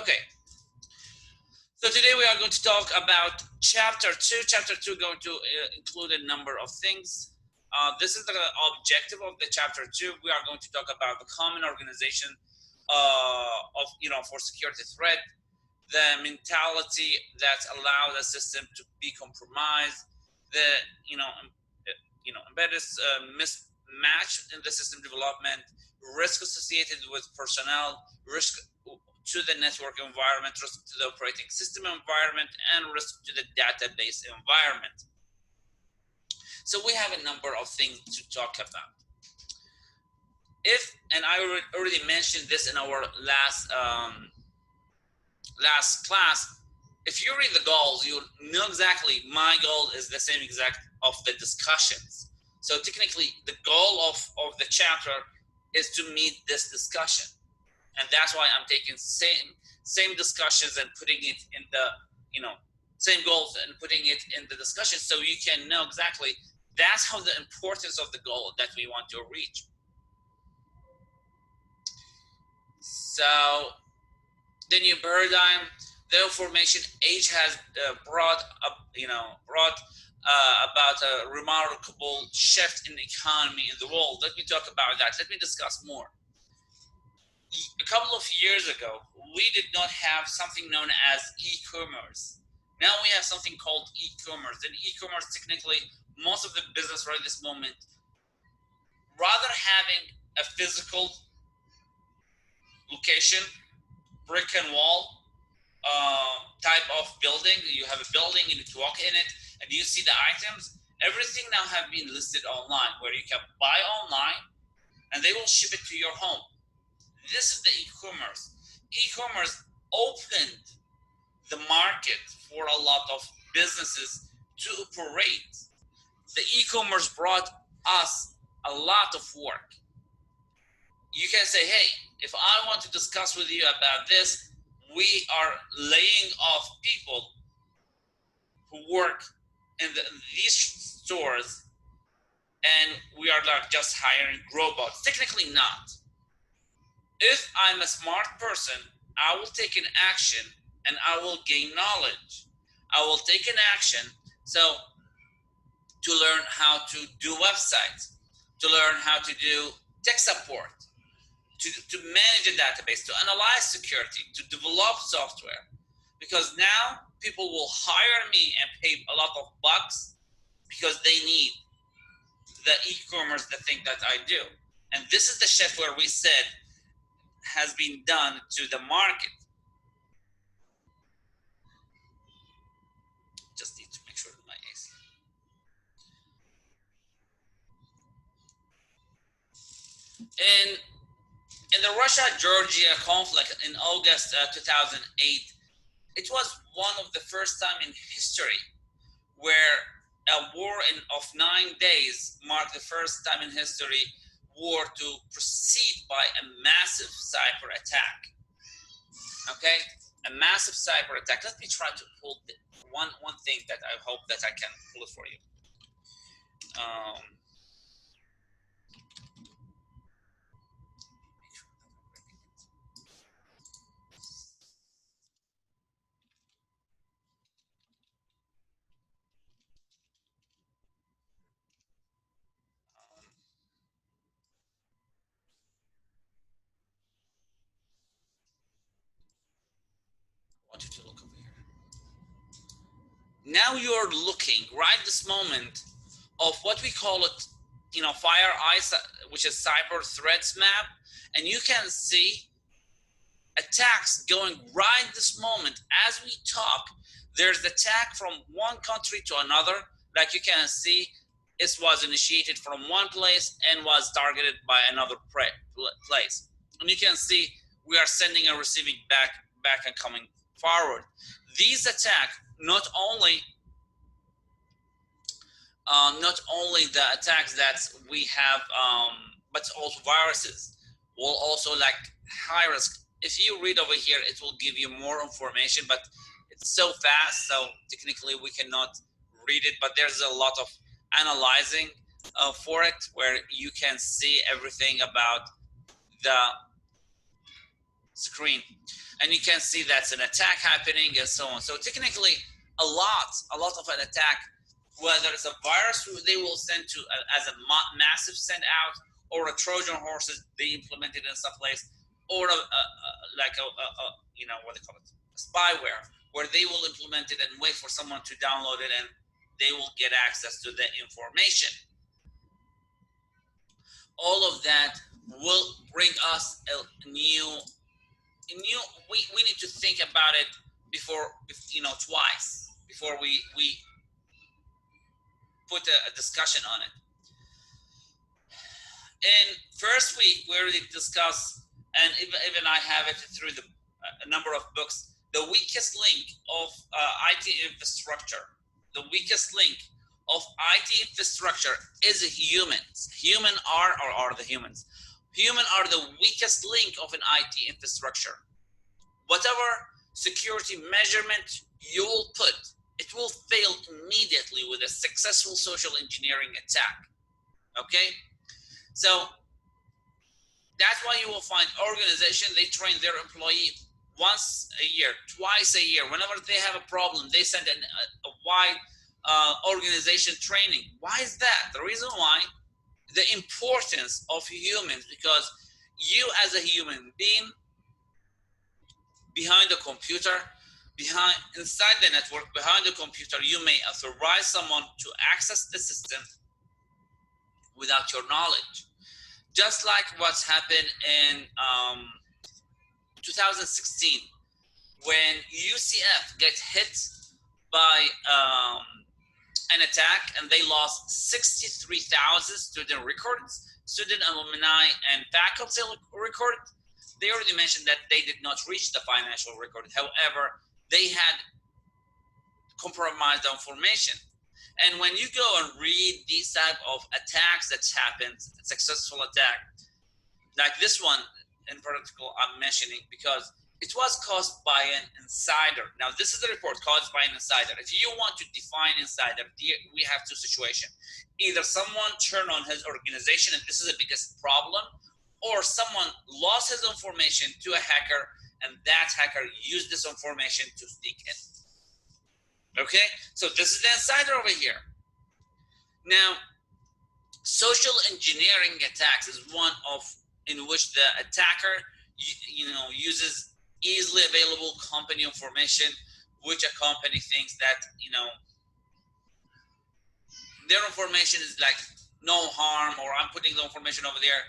Okay, so today we are going to talk about chapter 2. Chapter 2 going to include a number of things. This is the objective of the chapter 2. We are going to talk about the common organization of for security threat, the mentality that allows the system to be compromised, the embedded mismatch in the system development, risk associated with personnel, risk to the network environment, risk to the operating system environment, and risk to the database environment. So we have a number of things to talk about. And I already mentioned this in our last class, if you read the goals, you know exactly my goal is the same exact of the discussions. So technically, the goal of the chapter is to meet this discussion. And that's why I'm taking same discussions and putting it in the, same goals and putting it in the discussion so you can know exactly that's how the importance of the goal that we want to reach. So the new paradigm, the information age has brought about a remarkable shift in the economy in the world. Let me talk about that. Let me discuss more. A couple of years ago, we did not have something known as e-commerce. Now we have something called e-commerce. And e-commerce, technically, most of the business right this moment, rather having a physical location, brick and wall type of building, you have a building, you need to walk in it, and you see the items. Everything now have been listed online, where you can buy online, and they will ship it to your home. This is the e-commerce. E-commerce opened the market for a lot of businesses to operate. The e-commerce brought us a lot of work. You can say, hey, if I want to discuss with you about this, we are laying off people who work in these stores, and we are like just hiring robots. Technically not. If I'm a smart person, I will take an action and I will gain knowledge. I will take an action to learn how to do websites, to learn how to do tech support, to manage a database, to analyze security, to develop software. Because now people will hire me and pay a lot of bucks because they need the e-commerce, the thing that I do. And this is the shift where we said has been done to the market. Just need to make sure that my AC. In the Russia-Georgia conflict in August 2008, it was one of the first time in history where a war of 9 days marked the first time in history war to proceed by a massive cyber attack. Okay, a massive cyber attack. Let me try to pull one thing that I hope that I can pull it for you. I want you to look over here. Now you're looking right this moment of what we call it, FireEye, which is cyber threats map, and you can see attacks going right this moment as we talk. There's attack from one country to another. Like you can see, it was initiated from one place and was targeted by another place. And you can see we are sending and receiving back and coming forward. These attacks not only the attacks that we have, but also viruses will also like high risk. If you read over here, it will give you more information, but it's so fast, so technically we cannot read it, but there's a lot of analyzing for it, where you can see everything about the screen, and you can see that's an attack happening and so on. So technically, a lot of an attack, whether it's a virus they will send to as a massive send out, or a Trojan horses they implemented in some place, or like a you know what they call it, a spyware, where they will implement it and wait for someone to download it and they will get access to the information. All of that will bring us a new. We need to think about it before, twice before we put a discussion on it. In first week, we already discussed, and even I have it through a number of books, the weakest link of IT infrastructure. The weakest link of IT infrastructure is humans. Human are the humans. Human are the weakest link of an IT infrastructure. Whatever security measurement you will put, it will fail immediately with a successful social engineering attack. Okay? So that's why you will find organizations, they train their employee once a year, twice a year. Whenever they have a problem, they send a wide organization training. Why is that? The reason why, the importance of humans, because you as a human being, behind the computer, inside the network, behind the computer, you may authorize someone to access the system without your knowledge. Just like what's happened in 2016, when UCF get hit by an attack and they lost 63,000 student records, student alumni and faculty record. They already mentioned that they did not reach the financial record. However, they had compromised the information. And when you go and read these type of attacks that happened, successful attack, like this one in particular I'm mentioning, because it was caused by an insider. Now, this is the report, caused by an insider. If you want to define insider, we have two situations. Either someone turned on his organization, and this is the biggest problem, or someone lost his information to a hacker, and that hacker used this information to sneak in. Okay, so this is the insider over here. Now, social engineering attacks is one of in which the attacker, uses easily available company information, which a company thinks that their information is like no harm, or I'm putting the information over there,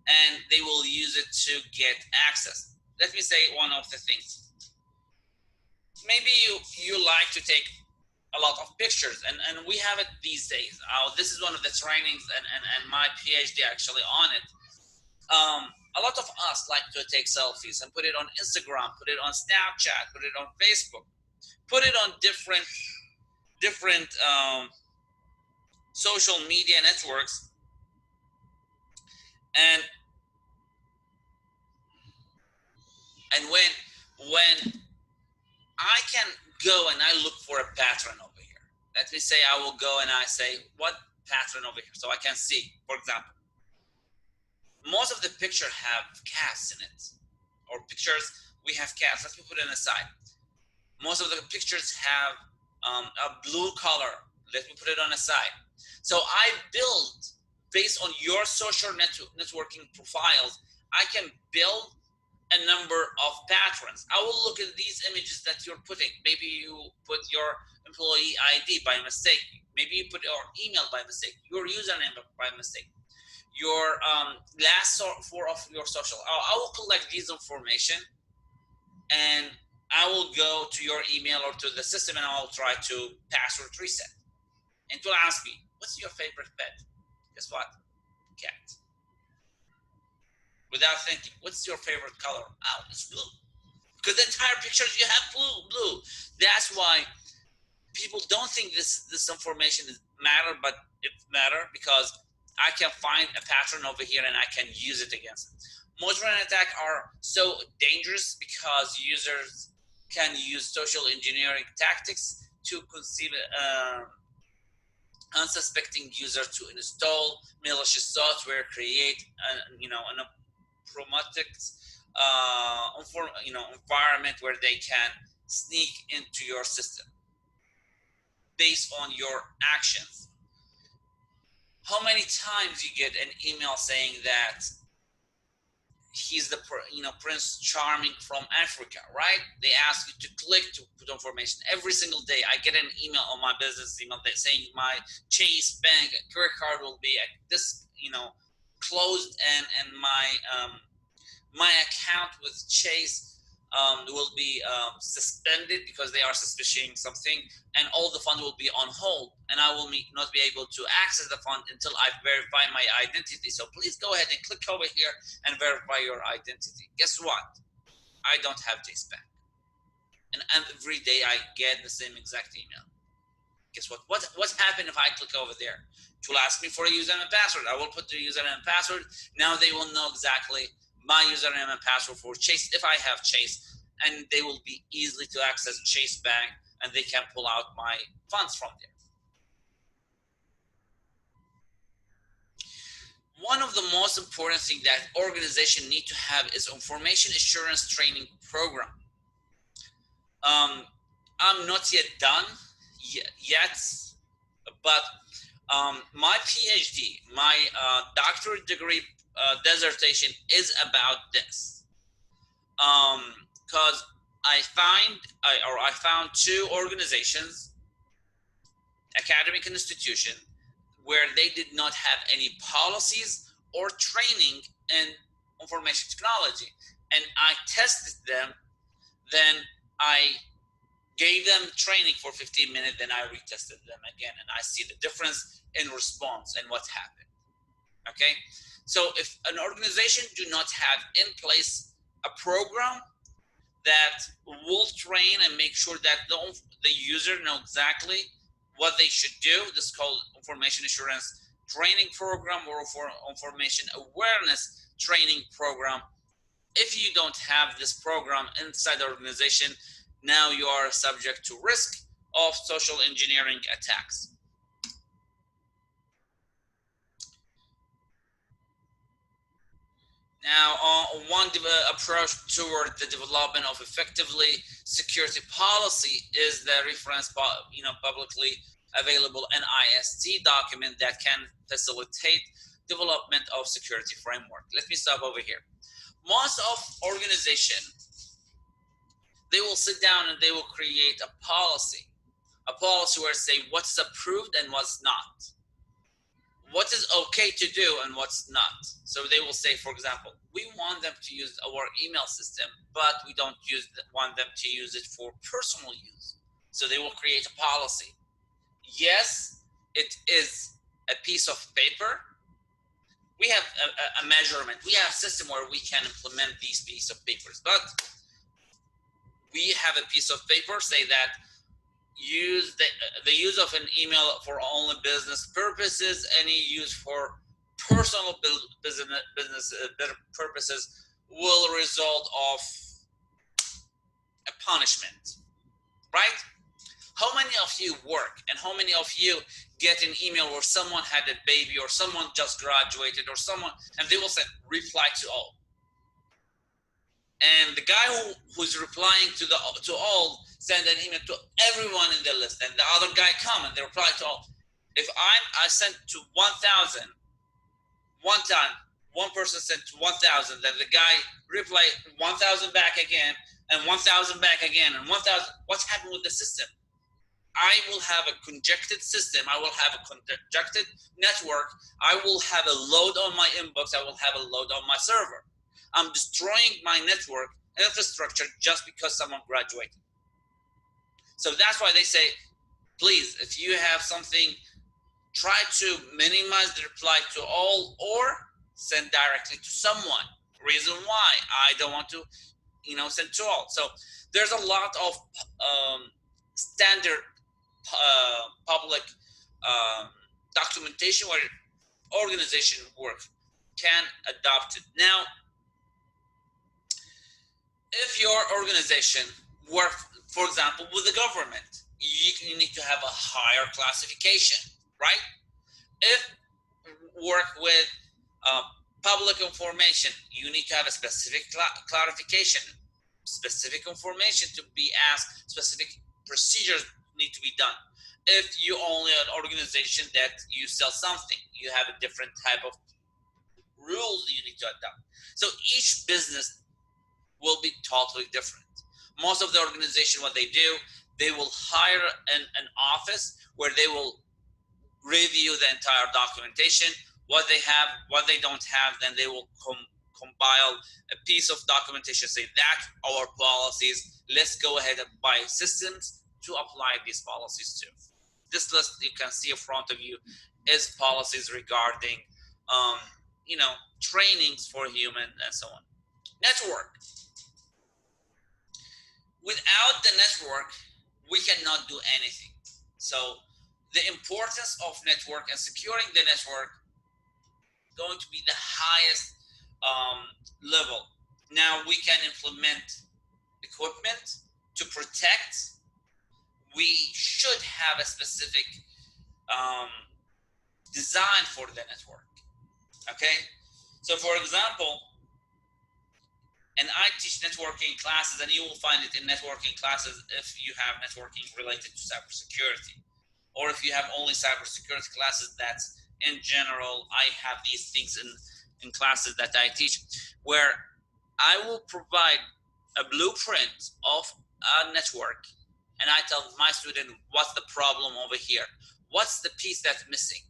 and they will use it to get access. Let me say one of the things. Maybe you like to take a lot of pictures, and we have it these days. This is one of the trainings and my PhD actually on it. A lot of us like to take selfies and put it on Instagram, put it on Snapchat, put it on Facebook, put it on different social media networks, and when I can go and I look for a pattern over here. Let me say I will go and I say, what pattern over here? So I can see, for example, most of the picture have cats in it, or pictures, we have cats. Let me put it aside. Most of the pictures have a blue color. Let me put it on a side. So I build, based on your social networking profiles, I can build a number of patterns. I will look at these images that you're putting. Maybe you put your employee ID by mistake. Maybe you put your email by mistake, your username by mistake, your last four of your social. I will collect these information, and I will go to your email or to the system, and I'll try to password reset. And it will ask me, what's your favorite pet? Guess what? Cat. Without thinking, what's your favorite color? Oh, it's blue. Because the entire picture you have blue. That's why people don't think this information is matter, but it matter because I can find a pattern over here and I can use it against it. Most-run attacks are so dangerous because users can use social engineering tactics to conceive unsuspecting user to install malicious software, create an promotics environment where they can sneak into your system based on your actions. How many times you get an email saying that he's the Prince Charming from Africa, right? They ask you to click to put information. Every single day I get an email on my business email that saying my Chase Bank credit card will be at this closed, and my account with Chase will be suspended because they are suspicious something, and all the fund will be on hold, and I will not be able to access the fund until I verify my identity. So please go ahead and click over here and verify your identity. Guess what? I don't have Chase Bank, and every day I get the same exact email. Guess what? What's happened if I click over there? It will ask me for a username and password. I will put the username and password. Now they will know exactly my username and password for Chase if I have Chase, and they will be easily to access Chase Bank, and they can pull out my funds from there. One of the most important things that organization need to have is information assurance training program. I'm not yet done yet, but my PhD, my doctorate degree dissertation is about this. Because I found two organizations, academic institution, where they did not have any policies or training in information technology, and I tested them. Then I gave them training for 15 minutes, then I retested them again, and I see the difference in response and what happened. Okay, so if an organization do not have in place a program that will train and make sure that the user know exactly what they should do, this is called information assurance training program or for information awareness training program. If you don't have this program inside the organization, now you are subject to risk of social engineering attacks. Now, one approach toward the development of effectively security policy is the reference, publicly available NIST document that can facilitate development of security framework. Let me stop over here. Most of organizations, they will sit down and they will create a policy where say what's approved and what's not, what is okay to do and what's not. So they will say, for example, we want them to use our email system, but we don't want them to use it for personal use. So they will create a policy. Yes, it is a piece of paper. We have a measurement. We have a system where we can implement these pieces of papers, but we have a piece of paper say that use the use of an email for only business purposes. Any use for personal business purposes will result of a punishment, right? How many of you work and how many of you get an email where someone had a baby or someone just graduated or someone, and they will say reply to all, and the guy who's replying to all send an email to everyone in the list, and the other guy come and they reply to all. If I sent to 1,000 one time, one person sent to 1,000, then the guy reply 1,000 back again, and 1,000 back again, and 1,000. What's happened with the system? I will have a congested system. I will have a congested network. I will have a load on my inbox. I will have a load on my server. I'm destroying my network infrastructure just because someone graduated. So that's why they say, please, if you have something, try to minimize the reply to all or send directly to someone. Reason why I don't want to, send to all. So there's a lot of standard public documentation where organization work can adopt it. Now, if your organization work, for example, with the government, you need to have a higher classification, right? If work with Public information, you need to have a specific clarification, specific information to be asked, specific procedures need to be done. If you only an organization that you sell something, you have a different type of rules you need to adopt. So each business will be totally different. Most of the organization, what they do, they will hire an office where they will review the entire documentation, what they have, what they don't have, then they will compile a piece of documentation, say that our policies, let's go ahead and buy systems to apply these policies to. This list you can see in front of you is policies regarding trainings for human and so on. Network. Without the network, we cannot do anything. So the importance of network and securing the network going to be the highest level. Now we can implement equipment to protect. We should have a specific design for the network. Okay, so for example, and I teach networking classes, and you will find it in networking classes if you have networking related to cybersecurity, or if you have only cybersecurity classes. That's in general. I have these things in classes that I teach, where I will provide a blueprint of a network, and I tell my student what's the problem over here, what's the piece that's missing,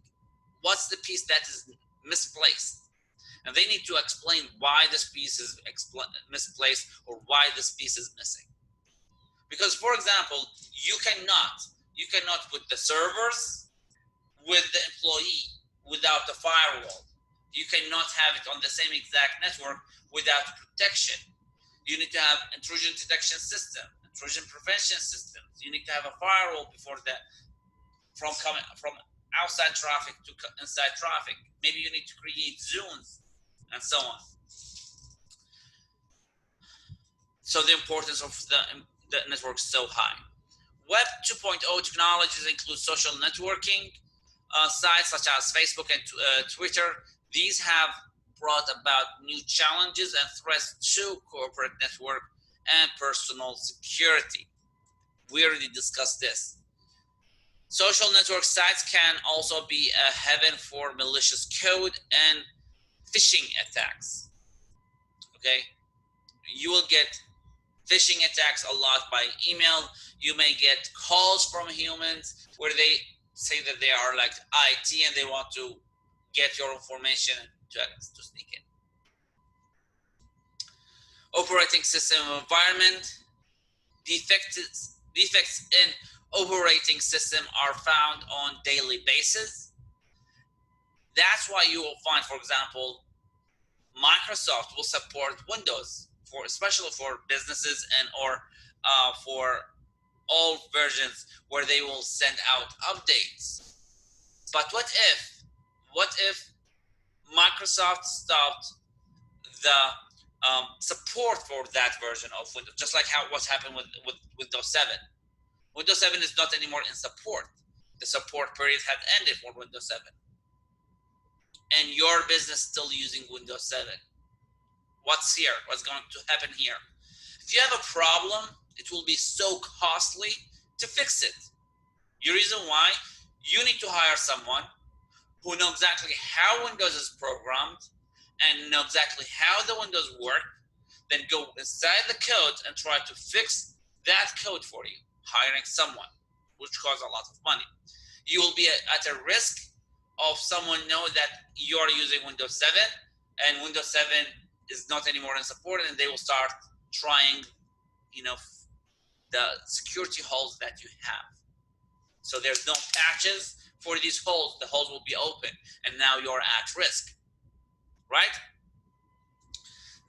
what's the piece that is misplaced. And they need to explain why this piece is misplaced or why this piece is missing. Because, for example, you cannot put the servers with the employee without the firewall. You cannot have it on the same exact network without protection. You need to have intrusion detection system, intrusion prevention systems. You need to have a firewall before that from outside traffic to inside traffic. Maybe you need to create zones and so on. So the importance of the network is so high. Web 2.0 technologies include social networking sites such as Facebook and Twitter. These have brought about new challenges and threats to corporate network and personal security. We already discussed this. Social network sites can also be a haven for malicious code and phishing attacks. Okay, you will get phishing attacks a lot by email. You may get calls from humans where they say that they are like IT and they want to get your information to sneak in. Operating system environment. Defects in operating system are found on daily basis. That's why you will find, for example, Microsoft will support Windows especially for businesses and or for all versions where they will send out updates. But what if Microsoft stopped the support for that version of Windows, just like what's happened with Windows 7. Windows 7 is not anymore in support. The support period had ended for Windows 7. And your business still using Windows 7. What's here? What's going to happen here? If you have a problem, it will be so costly to fix it. The reason why, you need to hire someone who knows exactly how Windows is programmed and know exactly how the Windows work, then go inside the code and try to fix that code for you, hiring someone, which costs a lot of money. You will be at a risk of someone know that you are using Windows 7 and Windows 7 is not anymore in support, and they will start trying, the security holes that you have. So there's no patches for these holes. The holes will be open, and now you're at risk, right?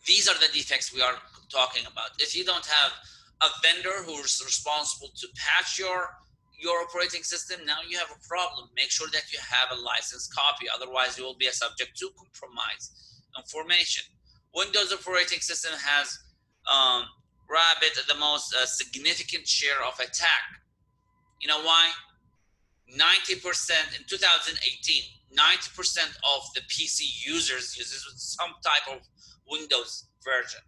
These are the defects we are talking about. If you don't have a vendor who is responsible to patch your operating system, now you have a problem. Make sure that you have a licensed copy. Otherwise, you will be a subject to compromise information. Windows operating system has the most significant share of attack. You know why? 90% in 2018, 90% of the PC users uses some type of Windows version.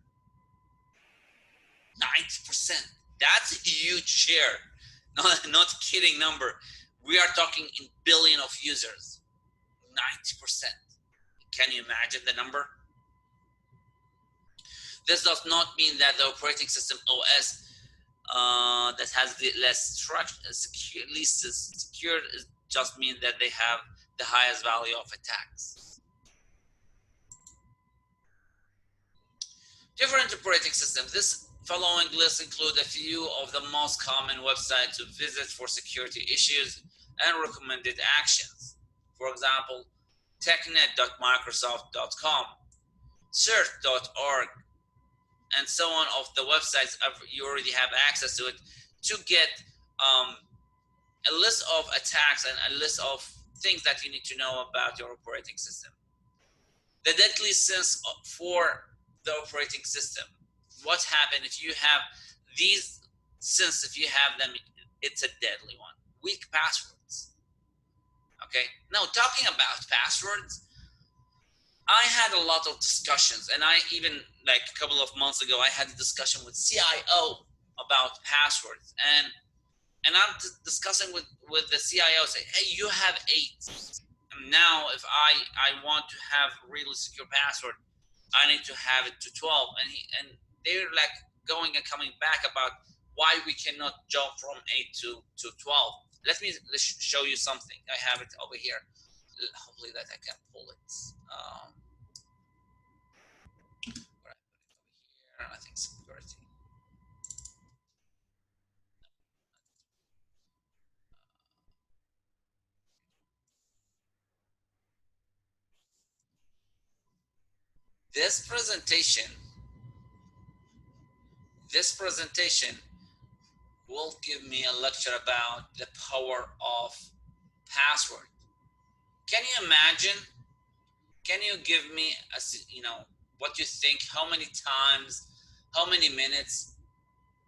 90%. That's a huge share. Not kidding number. We are talking in billion of users. 90%. Can you imagine the number? This does not mean that the operating system OS that has the least secure, just mean that they have the highest value of attacks. Different operating systems. This following list include a few of the most common websites to visit for security issues and recommended actions. For example, technet.microsoft.com, cert.org, and so on of the websites you already have access to it to get a list of attacks and a list of things that you need to know about your operating system. The deadly sins for the operating system. What happens if you have these sins? If you have them, it's a deadly one. Weak passwords. Okay. Now, talking about passwords, I had a lot of discussions, and I even, like a couple of months ago, I had a discussion with CIO about passwords, and I'm discussing with the CIO, say, hey, you have 8. And now if I want to have really secure password, I need to have it to 12. And they're like going and coming back about why we cannot jump from 8 to 12. Let me show you something. I have it over here. Hopefully that I can pull it. Where I put it over here, I think security. This presentation will give me a lecture about the power of password. Can you imagine? Can you give me what you think? How many times? How many minutes?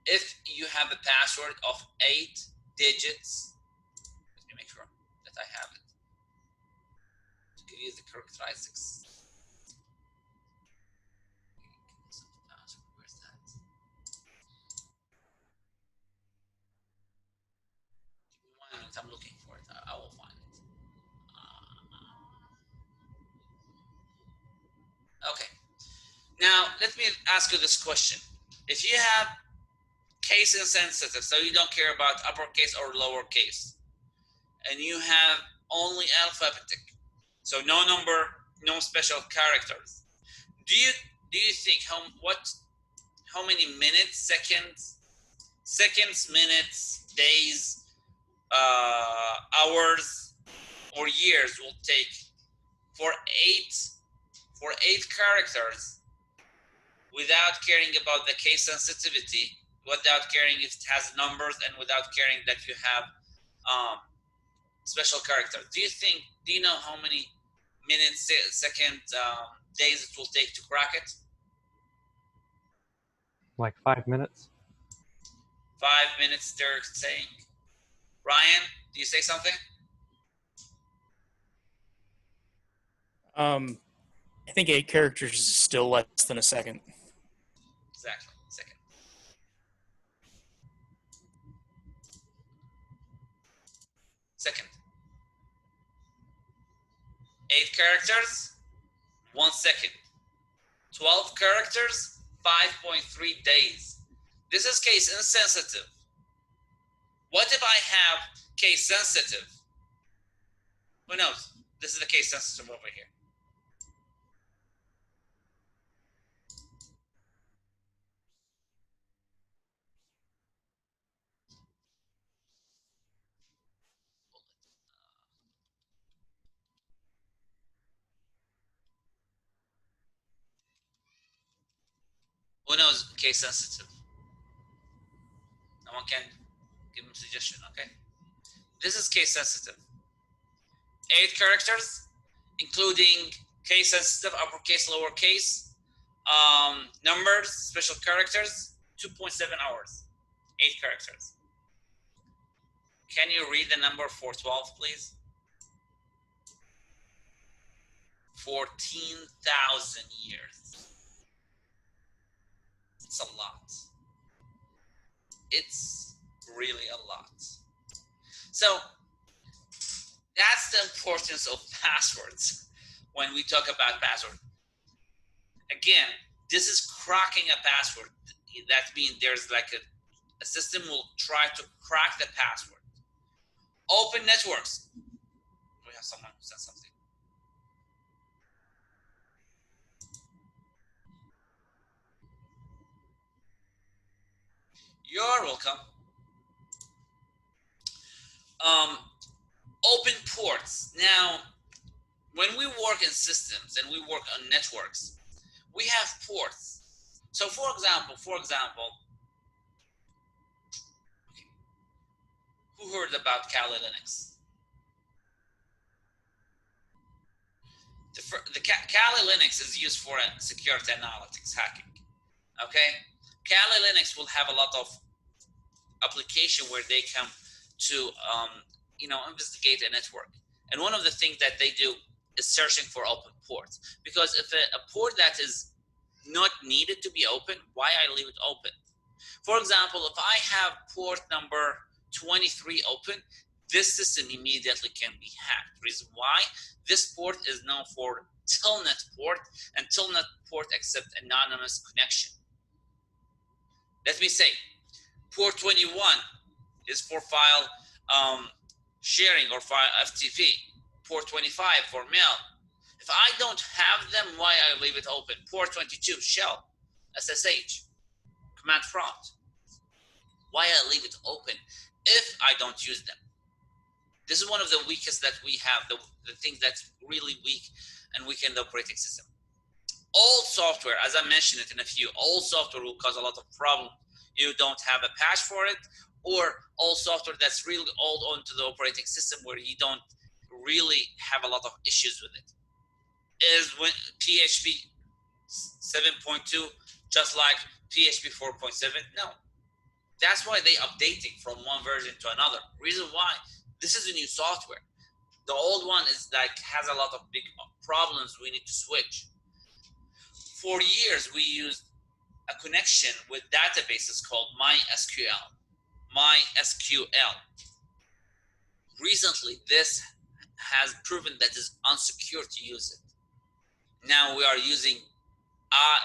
If you have a password of 8 digits, let me make sure that I have it to give you the characteristics. Where's that? Give me 1 minute. I'm looking for it. I will find it. Okay. Now let me ask you this question: if you have case insensitive, so you don't care about uppercase or lowercase, and you have only alphabetic, so no number, no special characters, do you think how many minutes, seconds, minutes, days, hours, or years will take for eight characters, without caring about the case sensitivity, without caring if it has numbers, and without caring that you have special characters? Do you know how many minutes, seconds, days it will take to crack it? Like 5 minutes. 5 minutes, they're saying. Ryan, do you say something? I think 8 characters is still less than a second. Exactly, second. Second. 8 characters, 1 second. 12 characters, 5.3 days. This is case insensitive. What if I have case sensitive? Who knows? This is the case sensitive over here. Who knows case sensitive? No one can give him a suggestion, okay? This is case sensitive. 8 characters, including case sensitive, uppercase, lowercase, numbers, special characters, 2.7 hours. 8 characters. Can you read the number 412, please? 14,000 years. It's a lot. It's really a lot. So that's the importance of passwords when we talk about password. Again, this is cracking a password. That means there's like a system will try to crack the password. Open networks. We have someone who said something. You're welcome. Open ports. Now, when we work in systems and we work on networks, we have ports. So, for example, who heard about Kali Linux? The Kali Linux is used for security analytics hacking. Okay, Kali Linux will have a lot of application where they come to investigate a network, and one of the things that they do is searching for open ports, because if a port that is not needed to be open, why I leave it open? For example, if I have port number 23 open, this system immediately can be hacked. Reason why? This port is known for Telnet port, and Telnet port accepts anonymous connection. Let me say, port 21 is for file sharing or file FTP. Port 25 for mail. If I don't have them, why I leave it open? Port 22, shell, SSH, command prompt. Why I leave it open if I don't use them? This is one of the weakest that we have, the thing that's really weak and weaken the operating system. All software, as I mentioned it in a few, all software will cause a lot of problem. You don't have a patch for it, or all software that's really old onto the operating system where you don't really have a lot of issues with it. Is when PHP 7.2 just like PHP 4.7? No. That's why they updating from one version to another. Reason why? This is a new software. The old one is like has a lot of big problems. We need to switch. For years, we used a connection with databases called MySQL. Recently, this has proven that it's unsecure to use it. Now we are using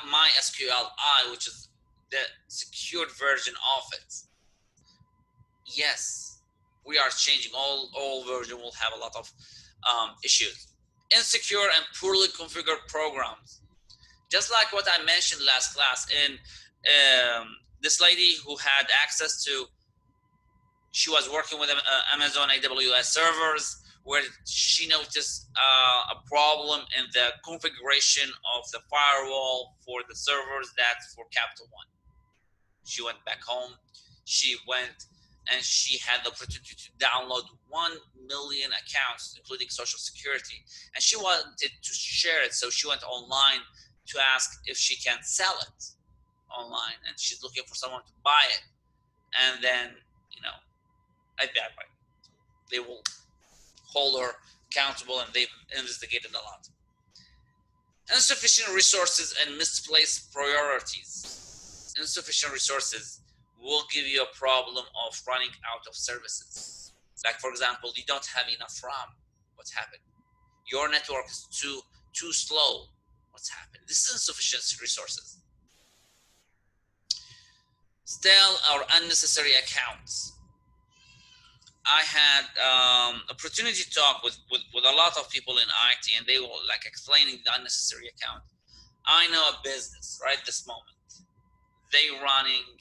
MySQL which is the secured version of it. Yes, we are changing. All version will have a lot of issues. Insecure and poorly configured programs. Just like what I mentioned last class, in this lady who had access to, she was working with Amazon AWS servers, where she noticed a problem in the configuration of the firewall for the servers that's for Capital One. She went back home. She went and she had the opportunity to download 1 million accounts, including Social Security, and she wanted to share it. So she went online to ask if she can sell it online, and she's looking for someone to buy it. And then, they will hold her accountable, and they've investigated a lot. Insufficient resources and misplaced priorities. Insufficient resources will give you a problem of running out of services. Like, for example, you don't have enough RAM. What's happened? Your network is too slow. What's happened? This is insufficient resources. Stale or unnecessary accounts. I had opportunity to talk with a lot of people in IT, and they were like explaining the unnecessary account. I know a business right this moment. They running,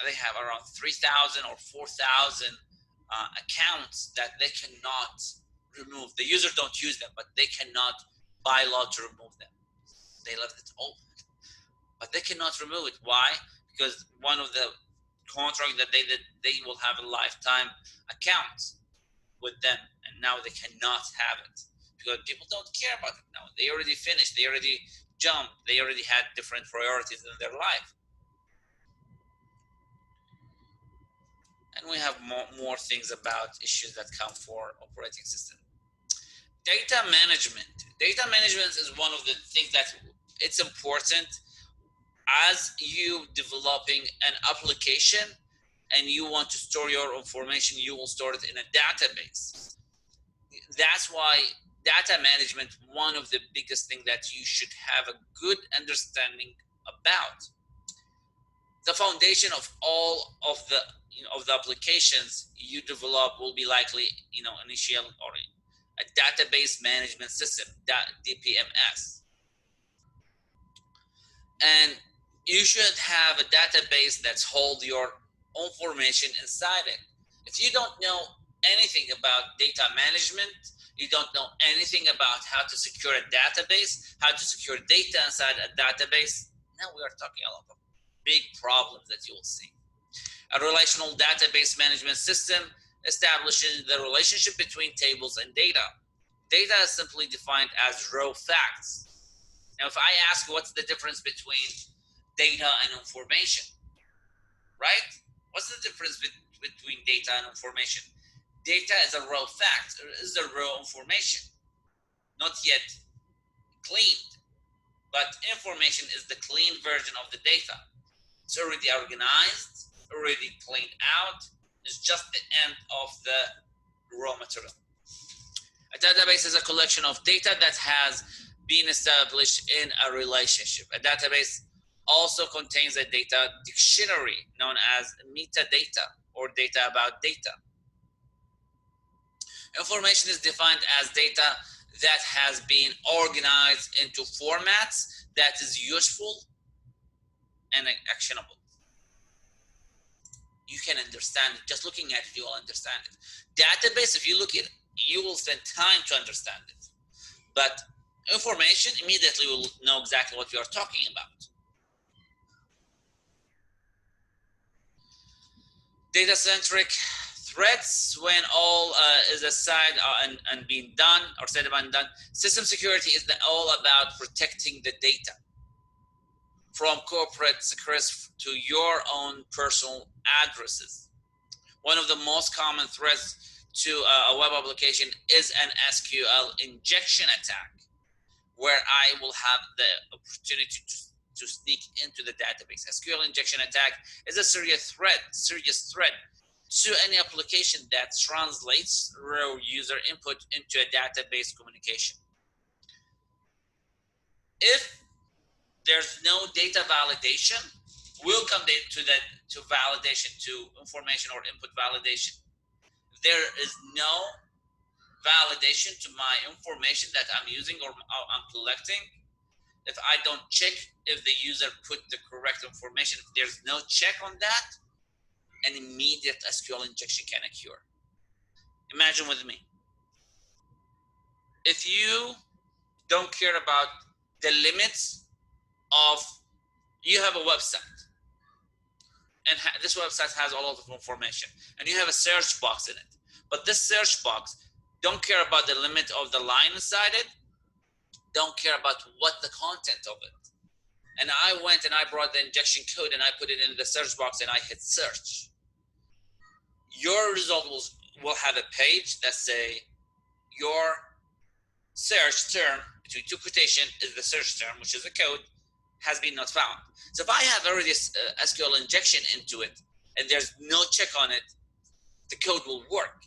they have around 3,000 or 4,000 accounts that they cannot remove. The users don't use them, but they cannot by law to remove them. They left it open, but they cannot remove it. Why? Because one of the contract that they did, they will have a lifetime account with them, and now they cannot have it because people don't care about it now. They already finished. They already jumped. They already had different priorities in their life. And we have have more things about issues that come for operating system. Data management. Data management is one of the things that it's important as you developing an application and you want to store your information. You will store it in a database. That's why data management, one of the biggest things that you should have a good understanding about. The foundation of all of the of the applications you develop will be likely initial or a database management system, DPMS, and you should have a database that's hold your information inside it. If you don't know anything about data management, you don't know anything about how to secure a database, how to secure data inside a database, now we are talking a lot of big problems that you will see. A relational database management system establishes the relationship between tables and data. Data is simply defined as raw facts. Now, if I ask what's the difference between data and information, right? What's the difference between data and information? Data is a raw fact, is a raw information, not yet cleaned, but information is the clean version of the data. It's already organized, already cleaned out. It's just the end of the raw material. A database is a collection of data that has been established in a relationship. A database also contains a data dictionary known as metadata or data about data. Information is defined as data that has been organized into formats that is useful and actionable. You can understand it. Just looking at it, you will understand it. Database, if you look at it, you will spend time to understand it. But information, immediately will know exactly what we are talking about. Data-centric threats, when all is aside and being done, or said and done, system security is all about protecting the data from corporate secrets to your own personal addresses. One of the most common threats to a web application is an SQL injection attack, where I will have the opportunity to sneak into the database. SQL injection attack is a serious threat to any application that translates raw user input into a database communication. If there's no data validation, we'll come to validation, to information or input validation. If there is no validation to my information that I'm using or I'm collecting, if I don't check if the user put the correct information, if there's no check on that, an immediate SQL injection can occur. Imagine with me, if you don't care about the limits of, you have a website, and this website has a lot of information, and you have a search box in it, but this search box don't care about the limit of the line inside it, don't care about what the content of it. And I went and I brought the injection code and I put it in the search box and I hit search. Your result will have a page that say your search term between two quotation is the search term, which is the code, has been not found. So if I have already SQL injection into it and there's no check on it, the code will work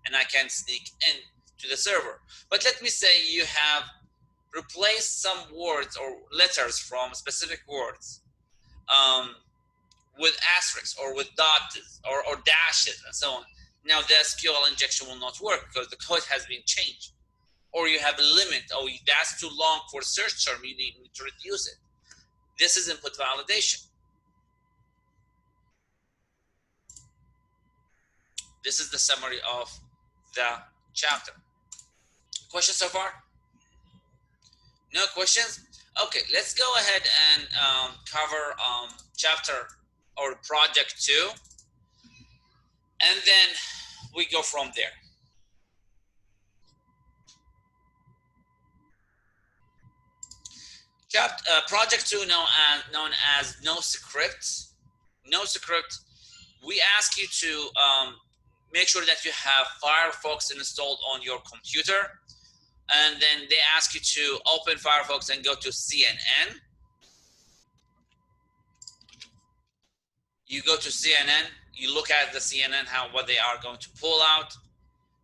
and I can sneak in to the server. But let me say you have replaced some words or letters from specific words with asterisks or with dots or dashes and so on. Now the SQL injection will not work because the code has been changed. Or you have a limit, oh, that's too long for search term, you need to reduce it. This is input validation. This is the summary of the chapter. Questions so far? No questions? Okay, let's go ahead and cover chapter or project 2, and then we go from there. Project 2, known as No Script. No Script we ask you to make sure that you have Firefox installed on your computer. And then they ask you to open Firefox and go to CNN. You go to CNN, you look at the CNN, what they are going to pull out,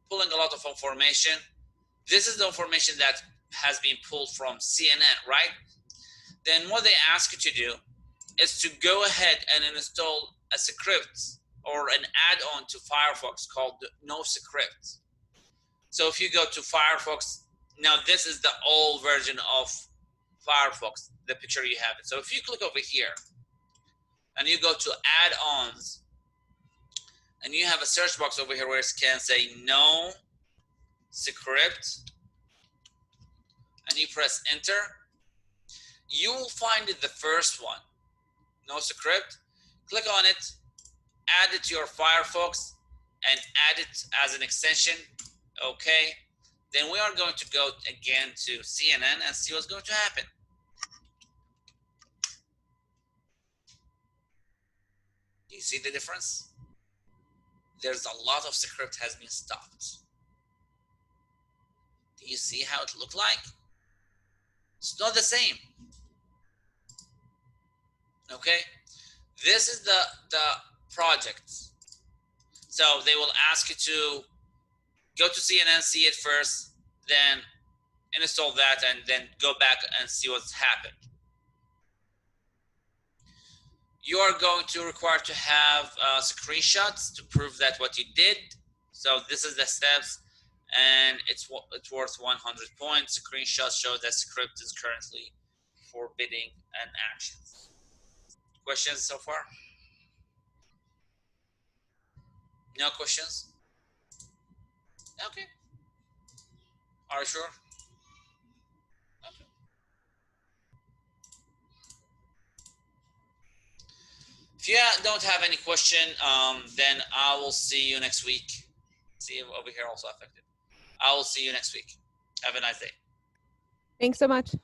pulling a lot of information. This is the information that has been pulled from CNN, right? Then what they ask you to do is to go ahead and install a script or an add-on to Firefox called NoScript. So if you go to Firefox, now this is the old version of Firefox, the picture you have it. So if you click over here and you go to add-ons, and you have a search box over here where it can say no script, and you press enter, you will find it the first one, no script. Click on it, add it to your Firefox, and add it as an extension. Okay, then we are going to go again to CNN and see what's going to happen. Do you see the difference? There's a lot of script has been stopped. Do you see how it looked like? It's not the same. Okay, this is the project. So they will ask you to go to CNN, see it first, then install that, and then go back and see what's happened. You are going to require to have screenshots to prove that what you did. So this is the steps, and it's worth 100 points. Screenshots show that script is currently forbidding an action. Questions so far? No questions? Okay. Are you sure? Okay. If you don't have any question, then I will see you next week. See over here also affected. I will see you next week. Have a nice day. Thanks so much.